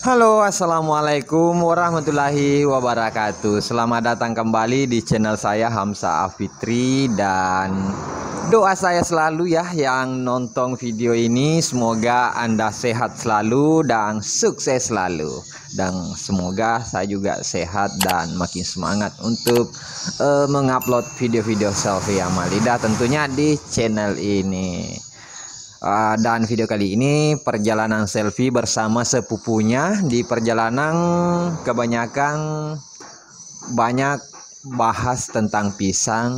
Halo, assalamualaikum warahmatullahi wabarakatuh. Selamat datang kembali di channel saya Hamsa Afitri, dan doa saya selalu ya yang nonton video ini, semoga Anda sehat selalu dan sukses selalu, dan semoga saya juga sehat dan makin semangat untuk mengupload video-video selfie amal lidah tentunya di channel ini. Dan video kali ini perjalanan selfie bersama sepupunya. Di perjalanan kebanyakan banyak bahas tentang pisang,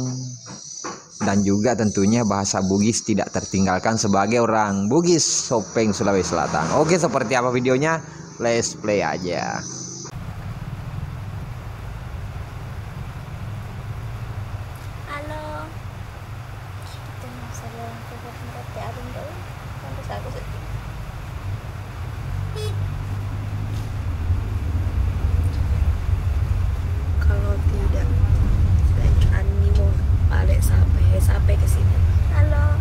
dan juga tentunya bahasa Bugis tidak tertinggalkan sebagai orang Bugis Sopeng Sulawesi Selatan. Oke, seperti apa videonya? Let's play aja. Kalau tidak, Ani mau balik sampai ke sini. Halo.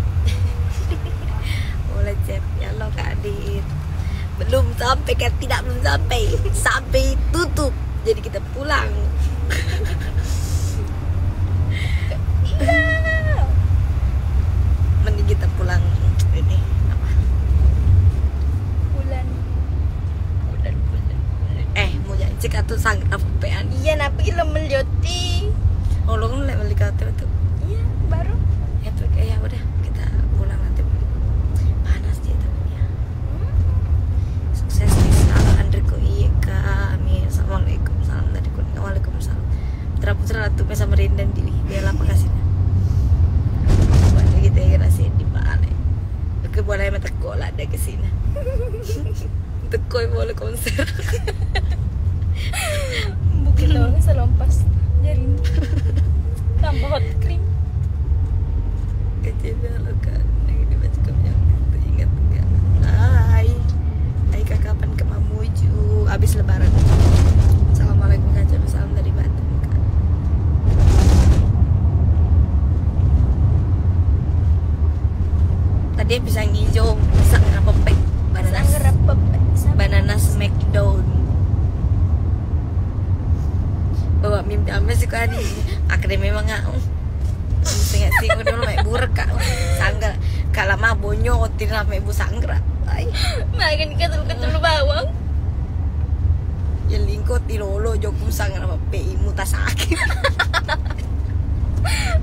Boleh cep ya lo Kak Adit. Belum sampai kan, tidak belum sampai tutup. Jadi kita pulang. Mending kita pulang ini apa? Bulan. Mau jangan cek atau sang apa pean? Iya, napi lo melioti. Oh, lo kan beli KTP tuh. Iya, baru. Ya udah, kita pulang nanti. Panas dia tapi ya. Sukses nih, salam Andriku iya kami. Assalamualaikum, salam dari kuning. Waalaikumsalam. Putra tuh sama Rindan di biar apa kasihnya. Buat kita ya kasih di balik. Oke, boleh mata kola ada ke sini. Tekoi boleh konser. Bukit doang selompas jarin. Tambah hot cream. Kecil lo kan. Lagi dibaca yang itu ingat enggak? Hai Kak, kapan ke Mamuju? Abis lebaran. Assalamualaikum Kak, salam dari Batam Kak. Tadi pisang hijau, pisang apa pek? Banana smackdown. Bawa mimpi ame sih kan akhirnya memang nggak mesti nggak sih udah lo mek burek Kak sangga kalau mah bonyo tidak mek bu sanggra Makan ketul bawang. ya lingkot di lolo jokum sanggra apa pi muta sakit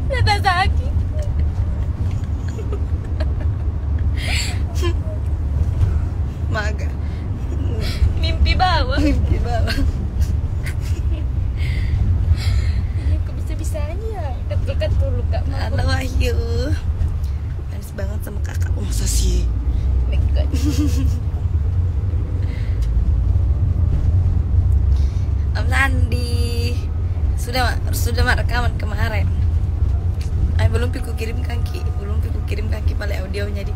Nata sakit. maga Mimpi bawang. mimpi bawah. Iya, kok bisa-bisanya ketul Kak. Halo Wahyu, manis banget sama kakak. Oh masa sih? Oh my God. Om Sandi sudah rekaman kemarin. Belum piku kirim kaki pada audionya di.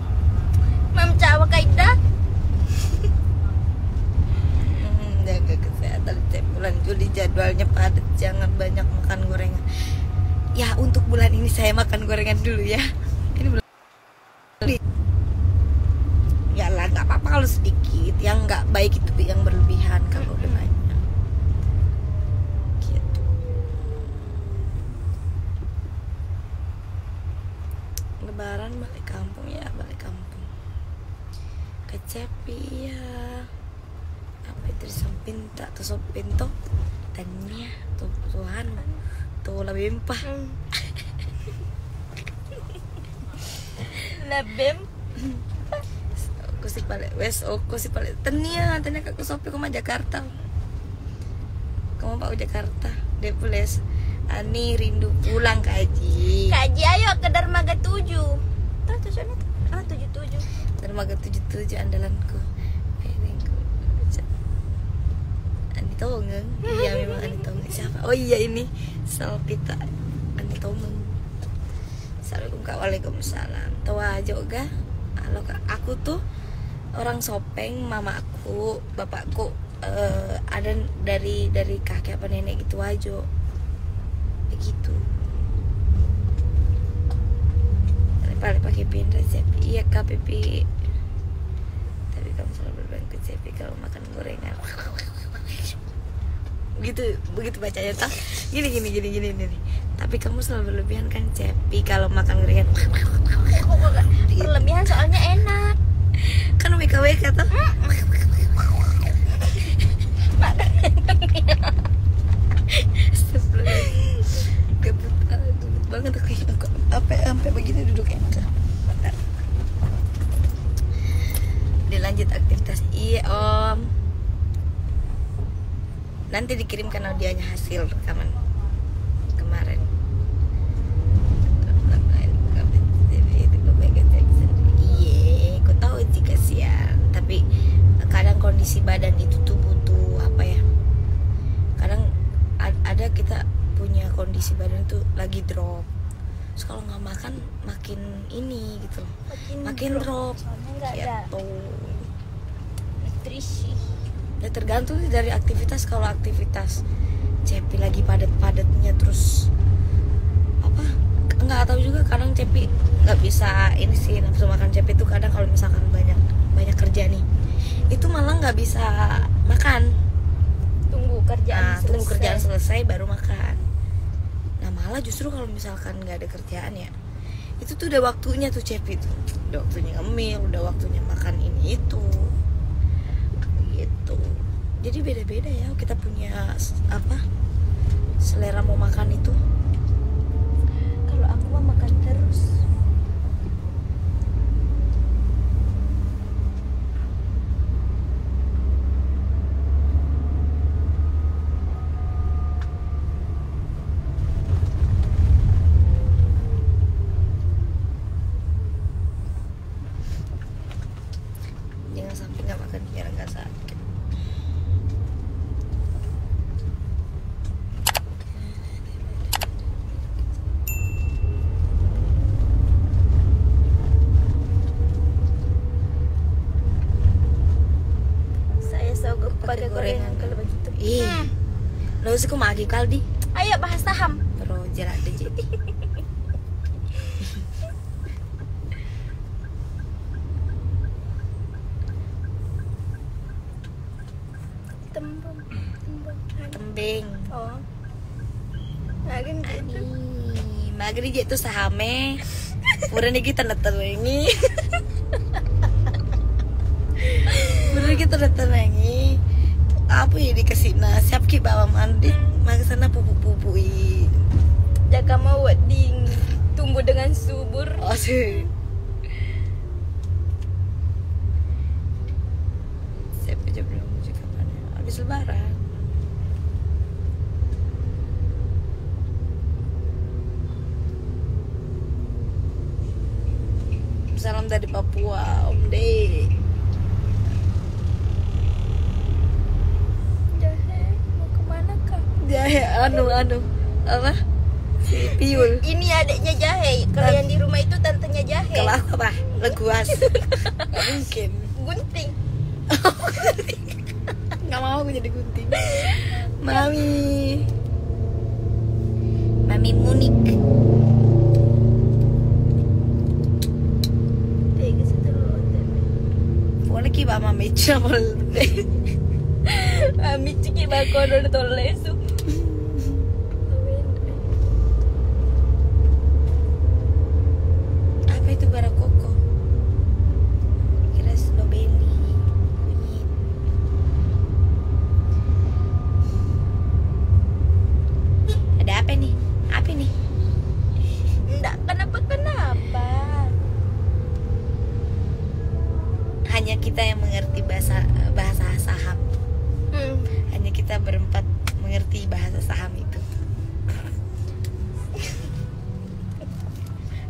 Mam cawa kaidah. Jaga kesehatan setiap bulan Juli, jadwalnya padat, jangan banyak makan gorengan. Ya untuk bulan ini saya makan gorengan dulu ya. Ini belum. Ya lah nggak apa-apa kalau sedikit. Yang nggak baik itu yang berlebihan kalau udah banyak. Gitu. Lebaran balik kampung ya, balik kampung. Ke Cepi ya. Apa itu disamping tak tuh sopin tuh tanya tuh Tuhan tuh lebih empah Labem. aku sih balik tanya ke sopi ke Jakarta kamu Pak Jakarta dia pules Ani rindu pulang kaji Ayo ke Dermaga 7. Tuh tujuannya tuh. 77. Dermaga 77 andalanku. Ani Tongeng. Iya memang Ani Tongeng. Siapa? Oh iya ini Salpita Ani Tongeng. Assalamualaikum Kak. Waalaikumsalam. Tahu aja ga? Halo Kak. Aku tuh orang Sopeng, mama aku, bapakku ada dari kakek apa nenek gitu aja. Begitu. Pakai pin resep. Iya Kak Pipi. Tapi kamu selalu berlebihan ke Cepi kalau makan gorengan. Begitu bacanya tak gini. Tapi kamu selalu berlebihan kan Cepi kalau makan gorengan. Berlebihan soalnya enak. Kan WKWK tuh. Gebut banget aku sampai begini duduknya. Bentar. Dilanjut aktivitas. Iya om. Nanti dikirimkan audionya hasil rekaman kemarin. Iya, aku tahu sih kasihan. Tapi kadang kondisi badan itu tuh butuh apa ya? Kadang ada kita punya kondisi badan tuh lagi drop. Terus kalau nggak makan makin ini gitu, makin drop. Soalnya nggak ada nutrisi. Ya tergantung sih dari aktivitas. Kalau aktivitas Cepi lagi padat-padatnya terus apa? Nggak tahu juga. Kadang Cepi nggak bisa ini sih, nafsu makan Cepi tuh kadang kalau misalkan banyak kerja nih, itu malah nggak bisa makan. Tunggu kerjaan selesai baru makan. Nah malah justru kalau misalkan nggak ada kerjaan ya, itu tuh udah waktunya tuh Cepi tuh, udah waktunya ngemil, udah waktunya makan ini itu gitu. Jadi beda-beda ya kita punya apa selera mau makan itu. Kalau aku mah makan terus. Jangan sampai nggak makan biar nggak sakit. Saya sogok pakai gorengan kalau begitu. Lo sih kok magi kaldi? Ayo bahas saham. Terus jarak deh. Tembing. Oh. Nah kan gitu. Magri je tu sahame. Pura ni kita nak terengi. Pura kita nak terengi. Apa yang dikasih siap ki bawa mandi. Mari sana pupuk-pupui. Jaga mau ding tumbuh dengan subur. Oh sih. Saya aja belum juga mana. Habis lebaran. Salam dari Papua, Om De. Jahe, mau kemana kak? Jahe, anu, apa? Si Piul. Ini adiknya Jahe. Kalau yang di rumah itu tantenya Jahe. Kalau aku apa? Leguas. Gak mungkin. Gunting. Gak mau aku jadi gunting. Mami Munik. Boleh ki ba mami trouble. Ami ciki bako do tolesu. Apa itu bara koko? Kira strawberry. Kunyit. Ada apa nih? Apa nih? Enggak kenapa. Hanya kita yang mengerti bahasa saham. Hanya kita berempat mengerti bahasa saham itu.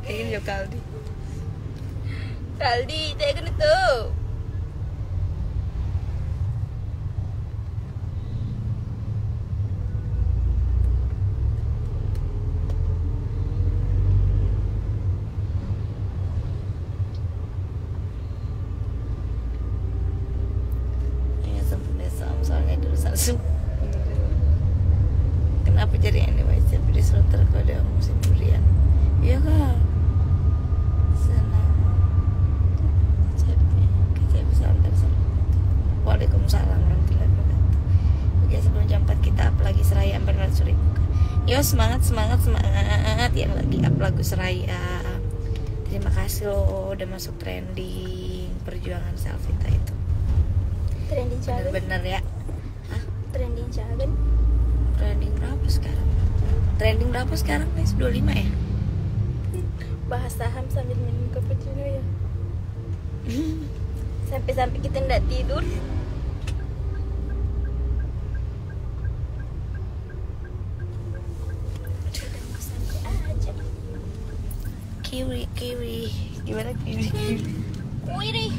Kayak gini loh Kaldi. Kaldi, saya kena tuh. Soalnya dulu langsung. Kenapa jadi anime di Sloter kalau ada musim durian? Iya kak. Senang. Kecepi santai. Waalaikumsalam warahmatullahi wabarakatuh. Ya sebelum jam 4 kita up lagi Seraya Amper Suri. Yo semangat yang lagi up lagu Seraya. Terima kasih lo udah masuk trending perjuangan Selvita itu. Trending jalan. Bener-bener ya. Hah? Trending jalan. Trending berapa sekarang? Trending berapa sekarang guys? 25 ya? Bahas saham sambil minum cappuccino ya. Sampai-sampai kita nggak tidur. Santai aja. Kiwi gimana kiwi? Wih,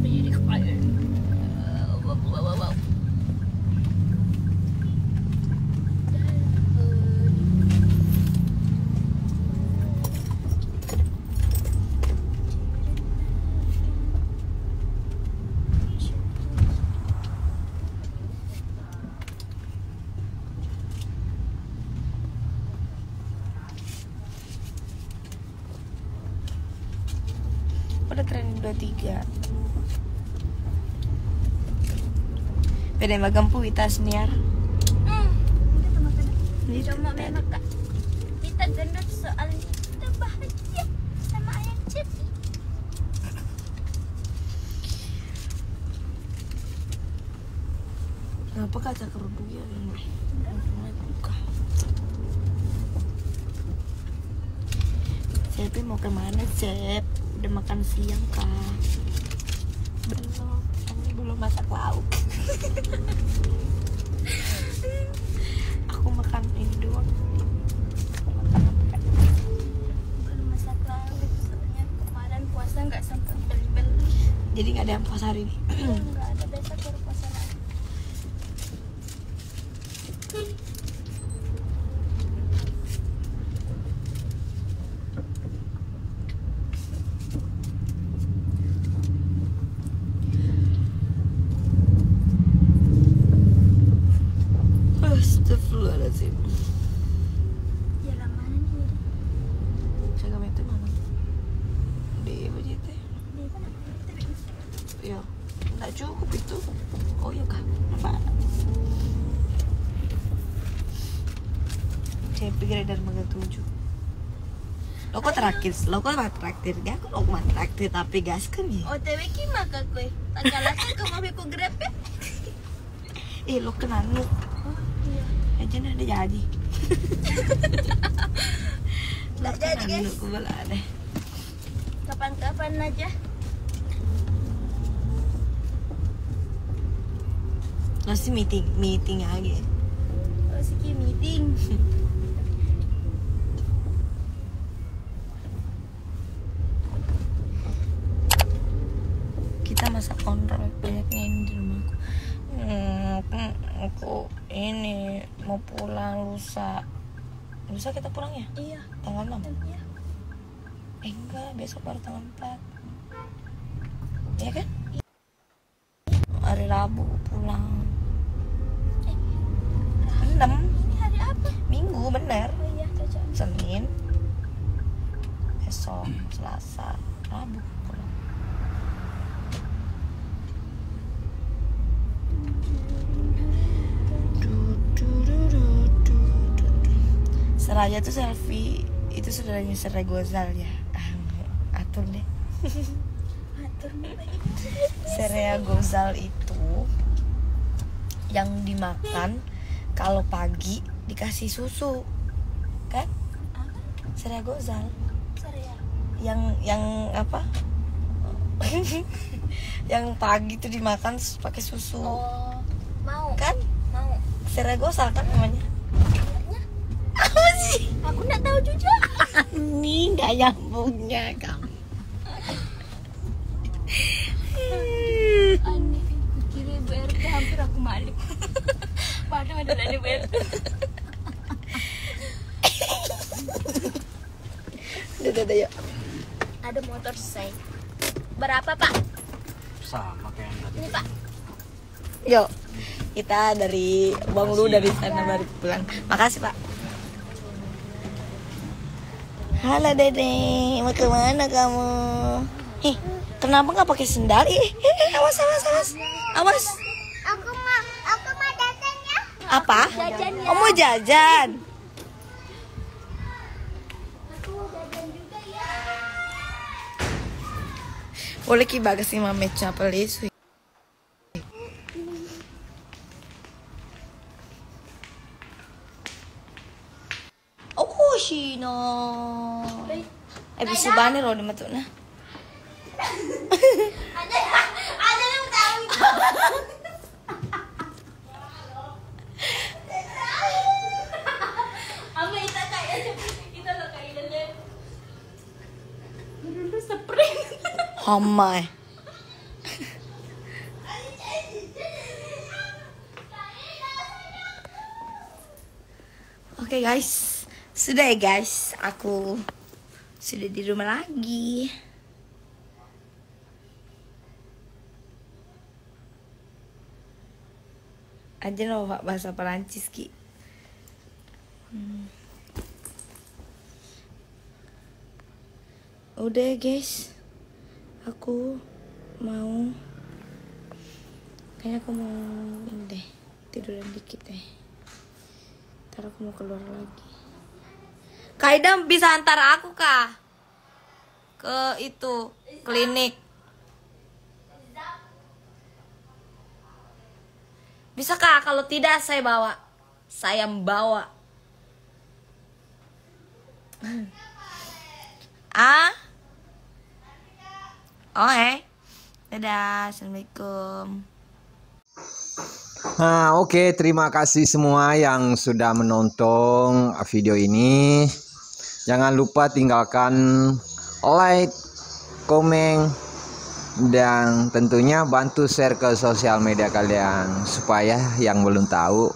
Jadi kepala. Wow. Udah trending 23. Pede magang puitas niar. cuma memang Kak, kita gendut soalnya kita bahagia sama ayam Cepi. Kenapa kata kerudung ya ini? Buka. Cepi mau kemana Cep? Udah makan siang kah? Belum, kami belum masak lauk. Aku makan ini doang. Makan apa? Belum masak lauk soalnya kemarin puasa nggak sempat beli-beli. Jadi nggak ada yang puasa hari ini. Nggak ada, besok baru puasa lagi. Astagfirullahaladzim. Jalan mana nih? Saya itu mana? Di BJT. Di mana? Ya, nggak cukup itu. Oh iya kah? Apa? Saya pikir dari Mangga 7. Lo kok terakhir? Lo kok terakhir? Gak aku lo terakhir tapi gas kan ya? OTW ki maka kue. Tagalakan ke mobil ku grab ya. Lo kenal lu? Oh iya. Aja nih ada jadi. Nggak jadi, guys. Lu kubala deh. Kapan-kapan aja. Lo sih meeting aja. Oh siki meeting. Kita masak kontrol banyaknya ini di rumahku. Aku ini mau pulang lusa kita pulang ya? Iya. Tanggal 6? Iya. Enggak, besok baru tanggal 4. Iya kan? Hari Rabu pulang. 6 Ini hari apa? Minggu bener. Oh iya, cocok. Senin, besok Selasa, Rabu pulang. Seraya tuh selfie itu saudaranya Serai Gozal ya. Atur deh. Atur mulai. Serai Gozal itu yang dimakan kalau pagi dikasih susu, kan? Serai Gozal. Sorry ya. Yang apa? Yang pagi tuh dimakan pakai susu, Oh, mau. kan? Mau. Serai Gozal kan namanya. Kayaknya Apa sih? aku nggak tahu juga. Ini nggak nyambungnya kamu. Aneh, aku kira BRT hampir aku malik. Padahal ada dari BRT. Udah yuk. Ada motor selesai. Berapa Pak? Sama kayak yang tadi. Ini Pak. Yuk. Kita dari Bang Lu dari sana baru pulang. Makasih Pak. Halo Dede, mau kemana kamu? Kenapa nggak pakai sendal? Awas, awas, awas, awas. Aku mau jajan ya. Apa? Jajan ya. Oh, mau jajan. Aku mau jajan juga ya. Boleh ki bagas si mametnya pelis. Oh, Shino. Bisa bani loh di matuna. Ada yang tahu itu. Apa kita kayak kita lo kayak lele. Dulu sprint. Hamai. Oke guys, sudah ya guys, aku sudah di rumah lagi. Aja loh Pak bahasa Perancis ki. Udah guys, aku mau, kayaknya aku mau ini deh, tiduran dikit deh. Ntar aku mau keluar lagi. Kak Ida bisa antar aku kah ke itu klinik? Bisa kak? Kalau tidak saya bawa. Saya membawa. Dadah. Assalamualaikum. Nah, oke, terima kasih semua yang sudah menonton video ini. Jangan lupa tinggalkan like, komen, dan tentunya bantu share ke sosial media kalian supaya yang belum tahu,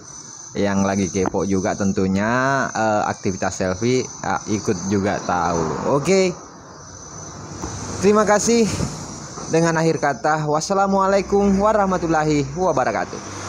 yang lagi kepo juga tentunya aktivitas selfie ikut juga tahu. Oke. Terima kasih. Dengan akhir kata, wassalamualaikum warahmatullahi wabarakatuh.